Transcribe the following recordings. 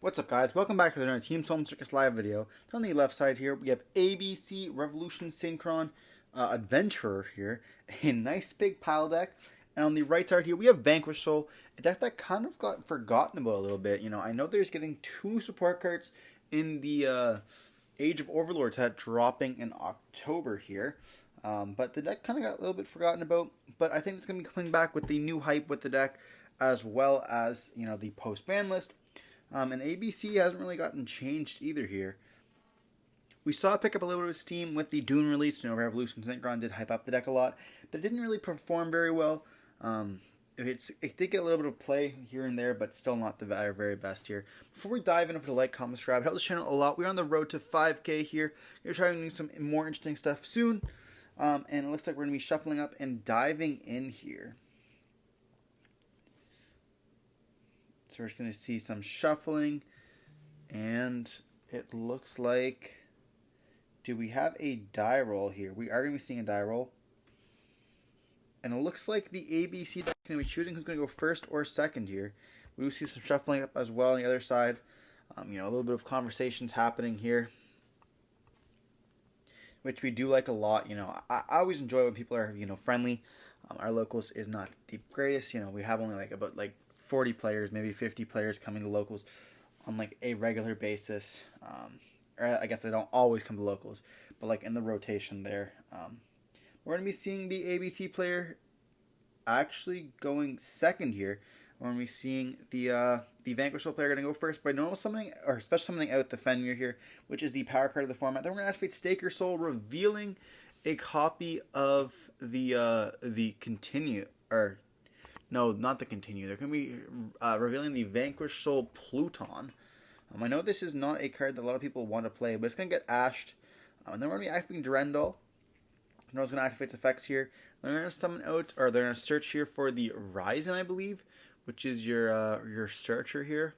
What's up, guys? Welcome back to another Team Solemn Circus live video. On the left side here, we have ABC Revolution Synchron Adventurer here, a nice big pile deck. And on the right side here, we have Vanquish Soul, a deck that kind of got forgotten about a little bit. You know, I know there's getting 2 support cards in the Age of Overlord set dropping in October here. But the deck kind of got a little bit forgotten about. But I think it's going to be coming back with the new hype with the deck, as well as, you know, the post-ban list. And ABC hasn't really gotten changed either here. We saw it pick up a little bit of steam with the Duel release. You know, Revolution Synchron did hype up the deck a lot, but it didn't really perform very well. It did get a little bit of play here and there, but still not the very, very best here. Before we dive in, if you like, comment, subscribe, help this channel a lot. We're on the road to 5K here. We're trying to do some more interesting stuff soon. And it looks like we're going to be shuffling up and diving in here. So we're just going to see some shuffling, and it looks like, do we have a die roll here? We are going to be seeing a die roll, and it looks like the ABC deck is going to be choosing who's going to go first or second here. We will see some shuffling up as well on the other side. You know, a little bit of conversations happening here, which we do like a lot. You know, I always enjoy when people are, you know, friendly. Our locals is not the greatest. You know, we have only about 40 players, maybe 50 players coming to locals on a regular basis. Or I guess they don't always come to locals, but in the rotation there. We're going to be seeing the ABC player actually going second here. We're going to be seeing the Vanquish player going to go first by normal summoning, or special summoning out the Fenrir here, which is the power card of the format. Then we're going to activate Stake Your Soul, revealing a copy of the continue, or no, not the continue. They're going to be revealing the Vanquish Soul Pluton. I know this is not a card that a lot of people want to play, but it's going to get ashed. And then we're going to be activating Durendal. I know it's going to activate its effects here. They're going to summon out, or they're going to search here for the Ryzen, I believe, which is your searcher here.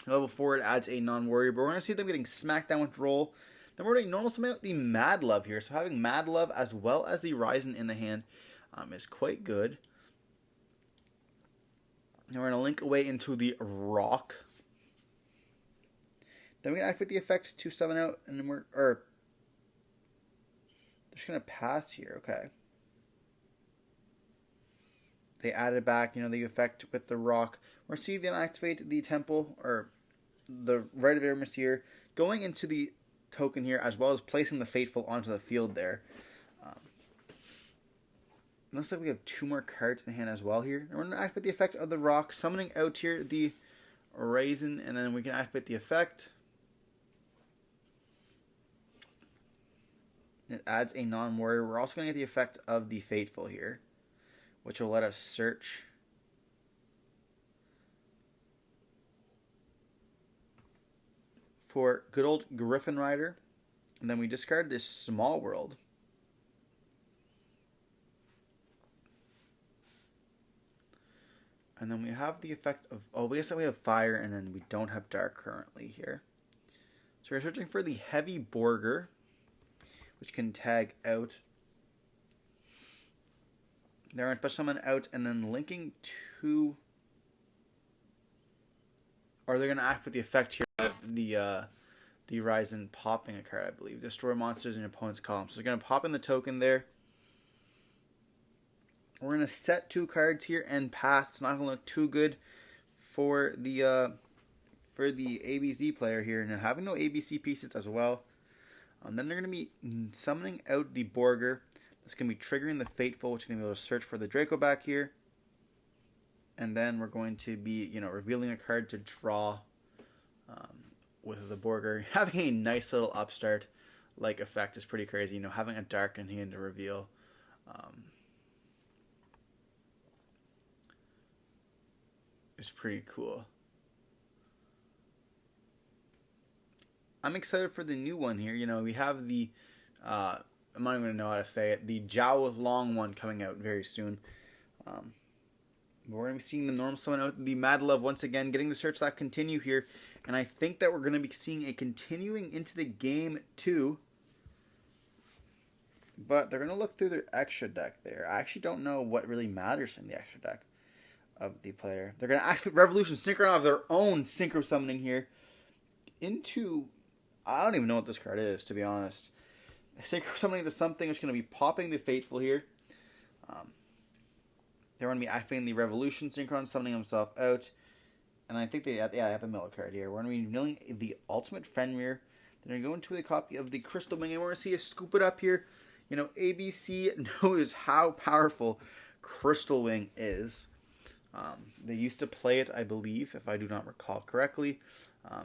Level 4, it adds a non-warrior, but we're going to see them getting smacked down with Roll. Then we're going to normal summon out the Mad Love here. So having Mad Love as well as the Ryzen in the hand is quite good. And we're going to link away into the Rock. Then we're going to activate the effect to summon out, and then they're just going to pass here, okay. They added back, you know, the effect with the Rock. We're going to see them activate the Temple, or the Rite of Aramis here, going into the token here, as well as placing the Fateful onto the field there. Looks like we have 2 more cards in hand as well here. And we're going to activate the effect of the Rock, summoning out here the Raisin, and then we can activate the effect. It adds a non-warrior. We're also going to get the effect of the Fateful here, which will let us search for good old Griffin Rider. And then we discard this Small World. And then we have the effect of, we guess that we have Fire, and then we don't have Dark currently here. So we're searching for the Heavy Borger, which can tag out. They're on special summon out, and then linking to, or they're going to act with the effect here of the Ryzen popping a card, I believe. Destroy monsters in your opponent's column. So they're going to pop in the token there. We're going to set 2 cards here and pass. It's not going to look too good for the ABC player here. Now, having no ABC pieces as well. And then they're going to be summoning out the Borger. That's going to be triggering the Fateful, which is going to be able to search for the Draco back here. And then we're going to be, you know, revealing a card to draw with the Borger. Having a nice little upstart effect is pretty crazy. You know, having a Dark in hand to reveal. Is pretty cool. I'm excited for the new one here. You know, we have the, I'm not even going to know how to say it, the Jowl with Long one coming out very soon. We're going to be seeing the normal summon out the Mad Love once again, getting to search that continue here. And I think that we're going to be seeing a continuing into the game too. But they're going to look through their extra deck there. I actually don't know what really matters in the extra deck. of the player. They're going to activate Revolution Synchron of their own Synchro Summoning here into... I don't even know what this card is, to be honest. Synchro Summoning to something is going to be popping the Fateful here. They're going to be activating the Revolution Synchron, summoning himself out. And I think they have the middle card here. We're going to be milling the Ultimate Fenrir. They're going to go into a copy of the Crystal Wing, and we're going to see us scoop it up here. You know, ABC knows how powerful Crystal Wing is. They used to play it, I believe, if I do not recall correctly.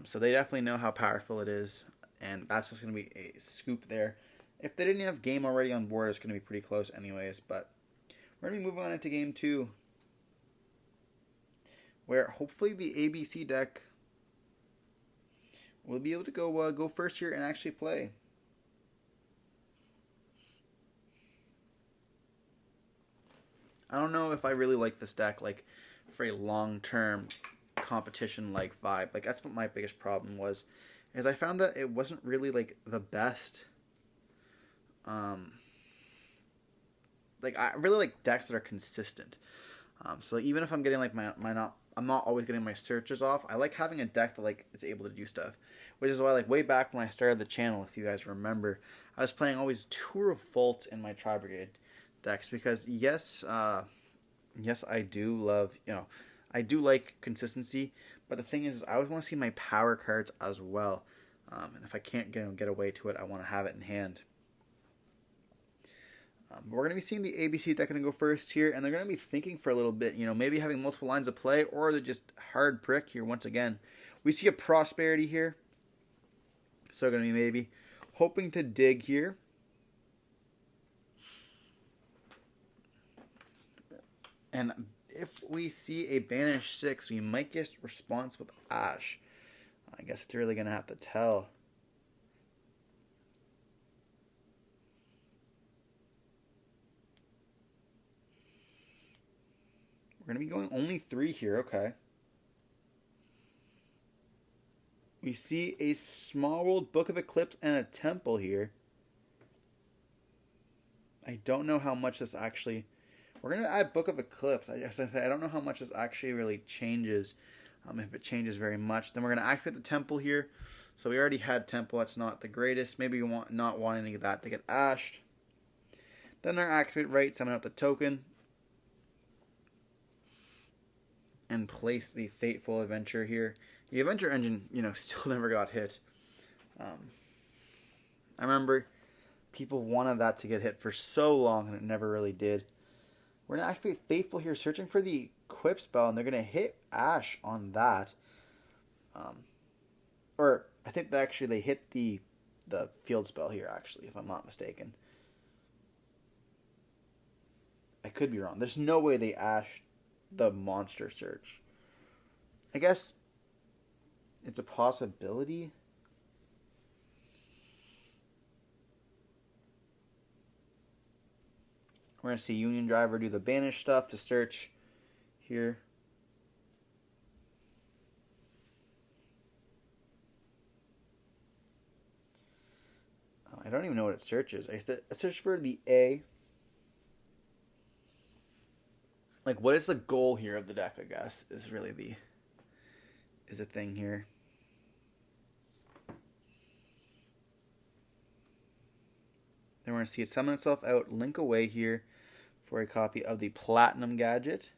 So they definitely know how powerful it is. And that's just going to be a scoop there. If they didn't have game already on board, it's going to be pretty close anyways. But we're going to be moving on into game 2. Where hopefully the ABC deck will be able to go first here and actually play. I don't know if I really like this deck like for a long-term competition like vibe. Like that's what my biggest problem was, is I found that it wasn't really like the best. Like I really like decks that are consistent. So even if I'm getting like I'm not always getting my searches off. I like having a deck that like is able to do stuff, which is why like way back when I started the channel, if you guys remember, I was playing always 2 Revolt in my Tri-Brigade decks because yes, I do love, I do like consistency, but the thing is I always want to see my power cards as well, and if I can't get away to it, I want to have it in hand. We're going to be seeing the ABC deck going to go first here, and they're going to be thinking for a little bit, maybe having multiple lines of play, or they're just hard brick here once again. We see a Prosperity here, so they're going to be maybe hoping to dig here. And if we see a Banish 6, we might get response with Ash. I guess it's really going to have to tell. We're going to be going only 3 here, okay. We see a Small World, Book of Eclipse, and a Temple here. I don't know how much this actually... We're going to add Book of Eclipse. I don't know how much this actually really changes. If it changes very much. Then we're going to activate the Temple here. So we already had Temple. That's not the greatest. Maybe we not want any of that to get ashed. Then our activate right, summon out the token. And place the Fateful Adventure here. The Adventure Engine, still never got hit. I remember people wanted that to get hit for so long, and it never really did. We're going to activate Faithful here, searching for the Equip spell, and they're going to hit Ash on that. Or, I think they hit the field spell here, actually, if I'm not mistaken. I could be wrong. There's no way they Ashed the monster search. I guess it's a possibility. We're going to see Union Driver do the banish stuff to search here. I don't even know what it searches. I search for the A. Like, what is the goal here of the deck, I guess, is really the thing here. Then we're going to see it summon itself out, link away here for a copy of the Platinum Gadget.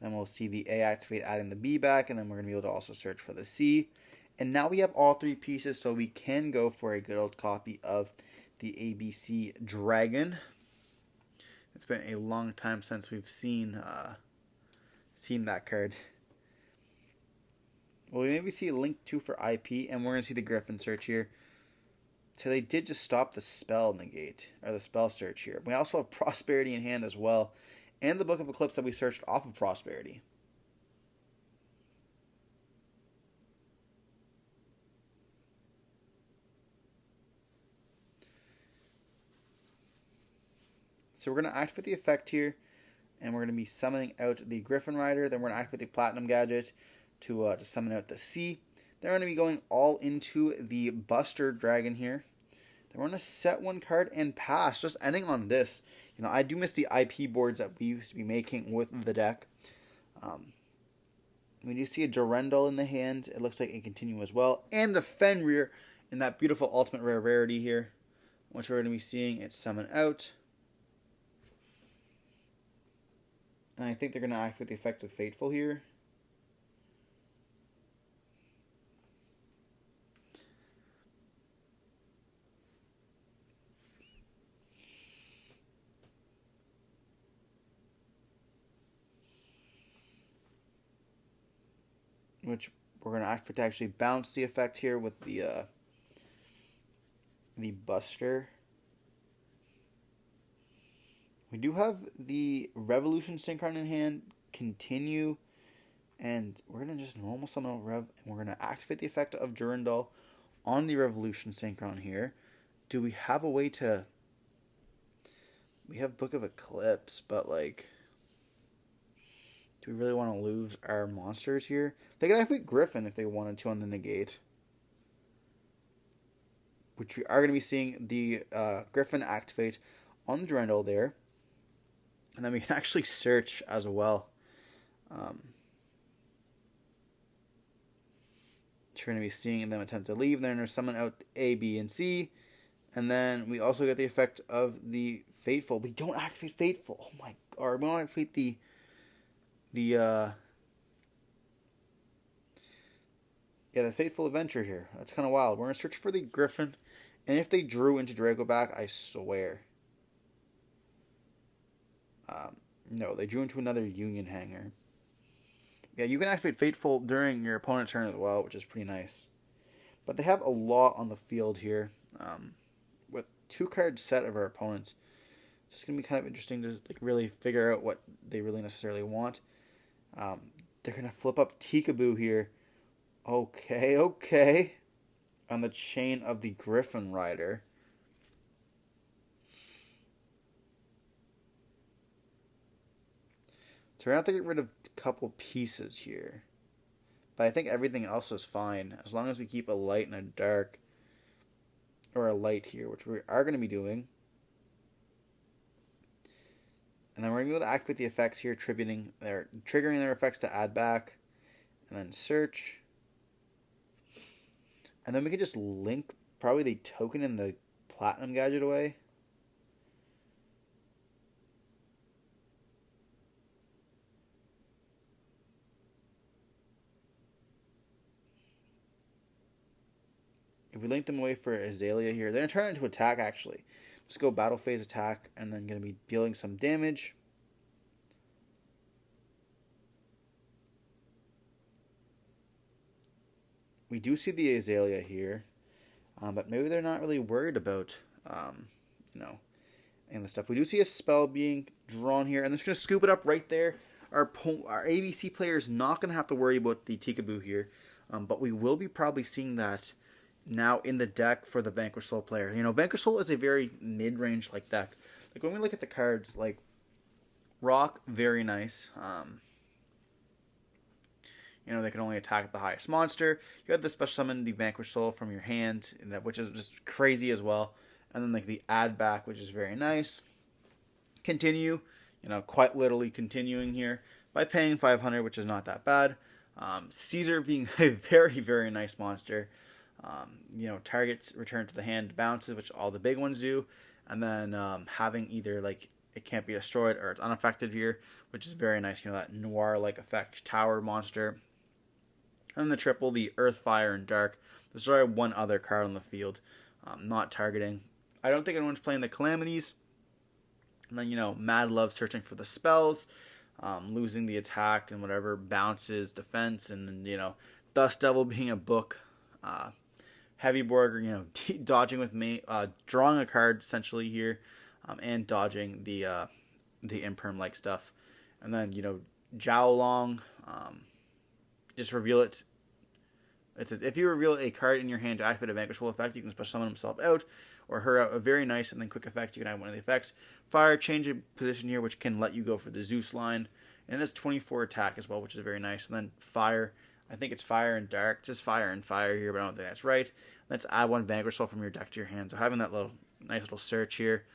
Then we'll see the A activate, adding the B back, and then we're going to be able to also search for the C. And now we have all 3 pieces, so we can go for a good old copy of the ABC Dragon. It's been a long time since we've seen that card. Well, we maybe see a link 2 for IP, and we're going to see the Griffin search here. So they did just stop the spell negate, or the spell search here. We also have Prosperity in hand as well, and the Book of Eclipse that we searched off of Prosperity. So we're going to activate the effect here, and we're going to be summoning out the Griffin Rider. Then we're going to activate the Platinum Gadget to summon out the C. Then we're going to be going all into the Buster Dragon here. Then we're going to set 1 card and pass, just ending on this. I do miss the IP boards that we used to be making with the deck. We do see a Durendal in the hand. It looks like a continue as well. And the Fenrir in that beautiful ultimate rare rarity here, which we're going to be seeing it summon out. And I think they're going to activate the effect of Fateful here. Which we're going to activate to actually bounce the effect here with the Buster. We do have the Revolution Synchron in hand, continue, and we're going to just normal summon out Rev, and we're going to activate the effect of Durendal on the Revolution Synchron here. Do we have a way to... We have Book of Eclipse, but like... Do we really want to lose our monsters here? They could activate Griffin if they wanted to on the negate. Which we are going to be seeing the Griffin activate on the Durendal there. And then we can actually search as well. So we're going to be seeing them attempt to leave. Then they're summon out A, B, and C. And then we also get the effect of the Fateful. We don't activate Fateful. Oh my god. We don't activate the Fateful Adventure here. That's kind of wild. We're going to search for the Griffin. And if they drew into Drago back, I swear. No, they drew into another Union Hanger. Yeah, you can activate Fateful during your opponent's turn as well, which is pretty nice. But they have a lot on the field here. With 2-card set of our opponents. It's just going to be kind of interesting to like really figure out what they really necessarily want. They're going to flip up Tikaboo here. Okay. On the chain of the Griffin Rider. So we're going to have to get rid of a couple pieces here. But I think everything else is fine. As long as we keep a light and a dark. Or a light here, which we are going to be doing. And then we're going to be able to activate the effects here, triggering their effects to add back. And then search. And then we can just link probably the token and the platinum gadget away. If we link them away for Azalea here, they're going to turn into attack actually. Just go battle phase attack and then going to be dealing some damage. We do see the Azalea here, but maybe they're not really worried about, and the stuff. We do see a spell being drawn here, and they're just going to scoop it up right there. Our ABC player is not going to have to worry about the Tikaboo here, but we will be probably seeing that now in the deck for the Vanquish Soul player. Vanquish Soul is a very mid-range like deck. Like when we look at the cards, like Rock, very nice. They can only attack the highest monster. You have the special summon the Vanquish Soul from your hand, which is just crazy as well. And then like the add back, which is very nice. Continue, quite literally continuing here by paying 500, which is not that bad. Caesar being a very, very nice monster. Targets return to the hand bounces, which all the big ones do. And then having either like it can't be destroyed or it's unaffected here, which is very nice. That noir-like effect tower monster. And the triple, the Earth, Fire, and Dark. Destroy one other card on the field. Not targeting. I don't think anyone's playing the Calamities. And then, Mad Love searching for the spells. Losing the attack and whatever. Bounces, defense, and then, Dust Devil being a book. Heavy Borg, dodging with me. Drawing a card, essentially, here. And dodging the Imperm-like stuff. And then, Jowlong. Just reveal it. It says, if you reveal a card in your hand to activate a Vanquish Soul effect, you can special summon himself out or her out. A very nice and then quick effect. You can add one of the effects. Fire, change a position here, which can let you go for the Zeus line. And it has 24 attack as well, which is very nice. And then Fire. I think it's Fire and Dark. Just Fire and Fire here, but I don't think that's right. Let's add one Vanquish Soul from your deck to your hand. So having that nice little search here.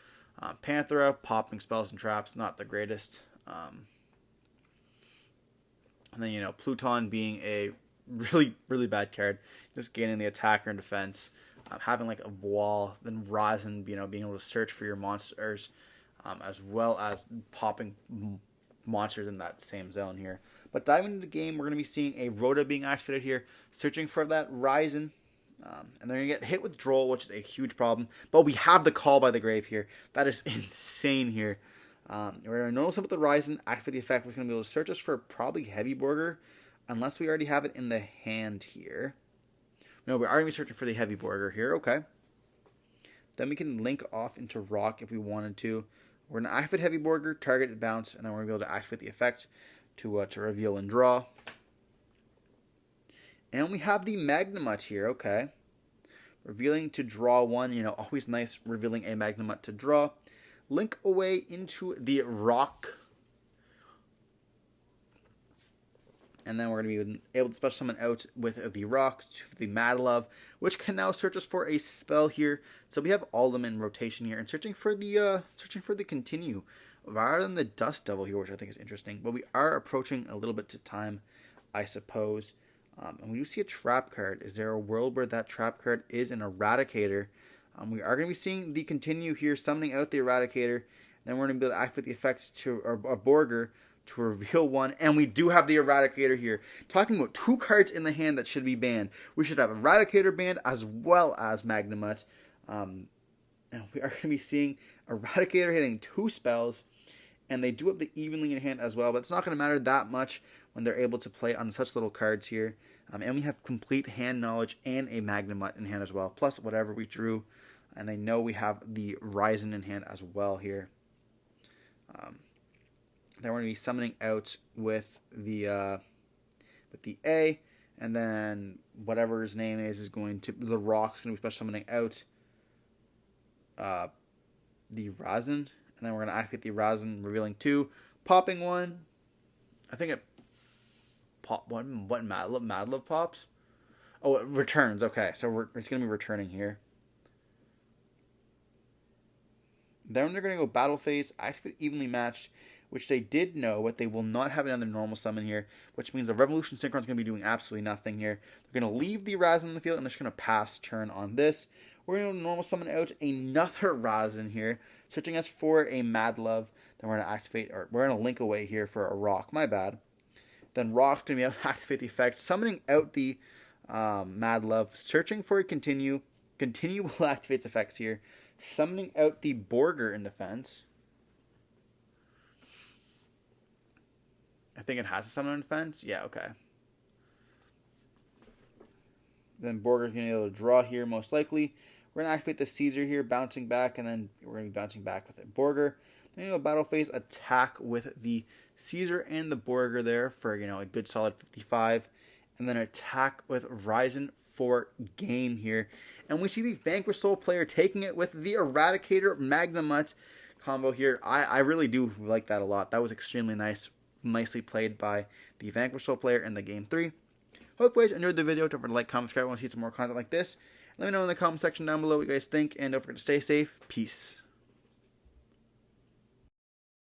Panthera, popping spells and traps, not the greatest. And then, Pluton being a really, really bad card. Just gaining the attacker and defense. Having like a wall. Then Ryzen, being able to search for your monsters. As well as popping monsters in that same zone here. But diving into the game, we're going to be seeing a Rhoda being activated here. Searching for that Ryzen. And they're going to get hit with Droll, which is a huge problem. But we have the Call by the Grave here. That is insane here. We're going to normal summon with the Ryzen, activate the effect. We're going to be able to search us for probably Heavy Borger, unless we already have it in the hand here. No, we are going to be searching for the Heavy Borger here. Okay. Then we can link off into Rock if we wanted to. We're going to activate Heavy Borger, target it, bounce, and then we're going to be able to activate the effect to reveal and draw. And we have the Magnemite here. Okay. Revealing to draw one. Always nice revealing a Magnemite to draw. Link away into the Rock. And then we're going to be able to special summon out with the Rock to the Mad Love, which can now search us for a spell here. So we have all of them in rotation here, and searching for the Continue rather than the Dust Devil here, which I think is interesting. But we are approaching a little bit to time, I suppose. And we do see a trap card. Is there a world where that trap card is an Eradicator? We are going to be seeing the Continue here, summoning out the Eradicator. Then we're going to be able to activate the effect to a Borger to reveal one. And we do have the Eradicator here. Talking about two cards in the hand that should be banned. We should have Eradicator banned as well as Magnemite. And we are going to be seeing Eradicator hitting two spells. And they do have the Evenly in hand as well. But it's not going to matter that much when they're able to play on such little cards here. And we have complete hand knowledge and a Magnemite in hand as well. Plus whatever we drew. And they know we have the Ryzen in hand as well here. Then we're going to be summoning out with the A. And then whatever his name is going to... The Rock's going to be special summoning out the Ryzen. And then we're going to activate the Ryzen, revealing two. Popping one. I think it... What Mad Love pops? Oh, it returns. Okay, so it's going to be returning here. Then they're going to go Battle Phase, activate Evenly Matched, which they did know, but they will not have another normal summon here, which means the Revolution Synchron is going to be doing absolutely nothing here. They're going to leave the Razin in the field, and they're just going to pass turn on this. We're going to normal summon out another Razin here, searching us for a Mad Love. Then we're going to activate, or we're going to link away here for a Rock. My bad. Then Rock's going to be able to activate the effect, summoning out the Mad Love, searching for a Continue. Continue will activate its effects here. Summoning out the Borger in defense. I think it has a summon in defense. Yeah, okay. Then Borger's going to be able to draw here, most likely. We're going to activate the Caesar here, bouncing back, and then we're going to be bouncing back with a Borger. Then you go Battle Phase, attack with the Caesar and the Borger there for, a good solid 55. And then attack with Ryzen for game here. And we see the Vanquish Soul player taking it with the Eradicator Magnemite combo here. I really do like that a lot. That was extremely nice. Nicely played by the Vanquish Soul player in the game 3. Hope you guys enjoyed the video. Don't forget to like, comment, subscribe. I want to see some more content like this. Let me know in the comment section down below what you guys think. And don't forget to stay safe. Peace.